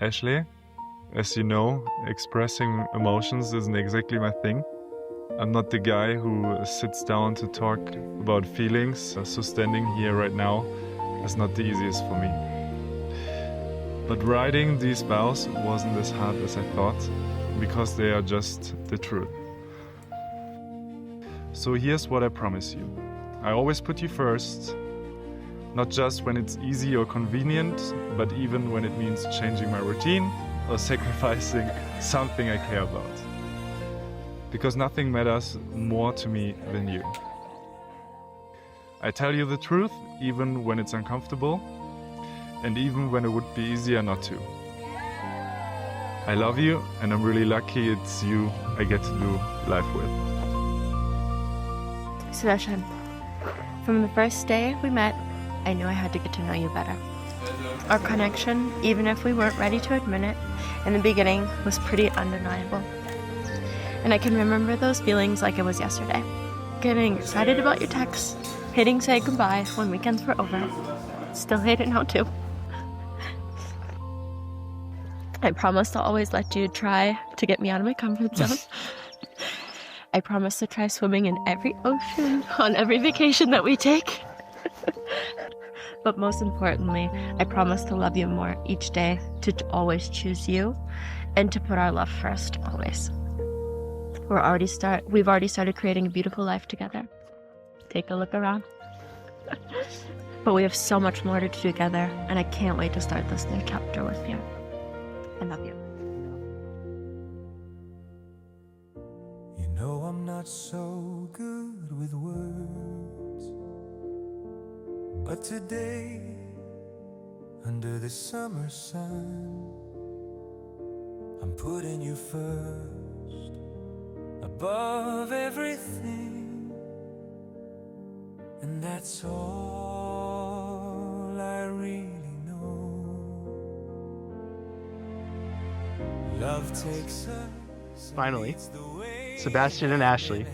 Ashley. As you know, expressing emotions isn't exactly my thing. I'm not the guy who sits down to talk about feelings, so standing here right now is not the easiest for me. But writing these vows wasn't as hard as I thought, because they are just the truth. So here's what I promise you. I always put you first, not just when it's easy or convenient, but even when it means changing my routine or sacrificing something I care about. Because nothing matters more to me than you. I tell you the truth, even when it's uncomfortable, and even when it would be easier not to. I love you, and I'm really lucky it's you I get to do life with. Sebastian, from the first day we met, I knew I had to get to know you better. Our connection, even if we weren't ready to admit it, in the beginning was pretty undeniable. And I can remember those feelings like it was yesterday. Getting excited about your texts, hating say goodbye when weekends were over. Still hate it now too. I promised to always let you try to get me out of my comfort zone. I promised to try swimming in every ocean on every vacation that we take. But most importantly, I promise to love you more each day, to always choose you, and to put our love first, always. We've already started creating a beautiful life together. Take a look around. But we have so much more to do together, and I can't wait to start this new chapter with you. I love you. You know I'm not so good with words, but today, under the summer sun, I'm putting you first, above everything, and that's all I really know. Love takes us. Finally, Sebastian and Ashley,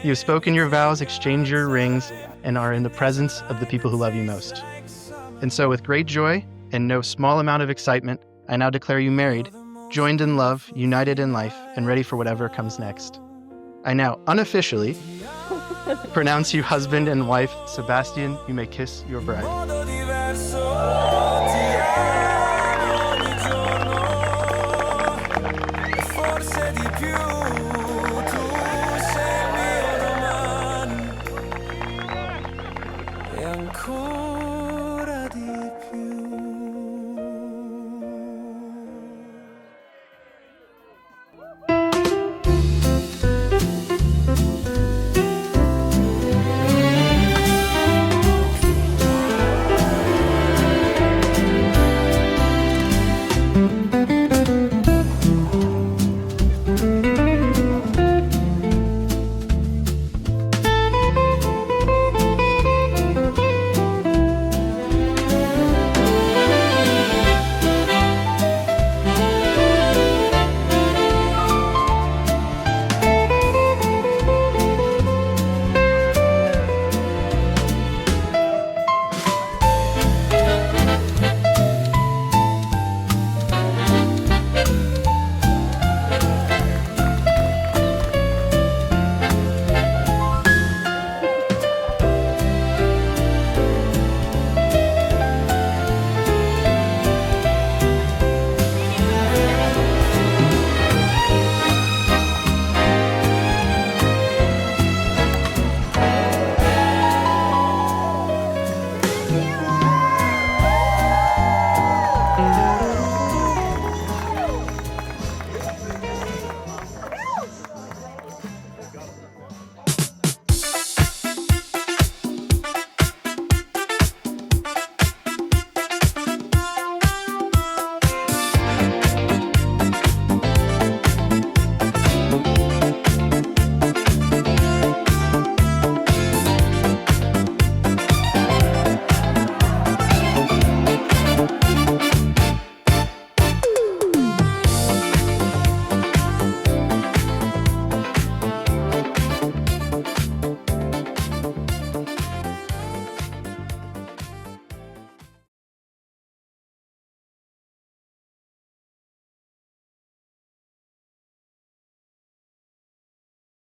you have spoken your vows, exchanged your rings, and are in the presence of the people who love you most. And so with great joy and no small amount of excitement, I now declare you married, joined in love, united in life, and ready for whatever comes next. I now unofficially pronounce you husband and wife. Sebastian, you may kiss your bride. Forse di più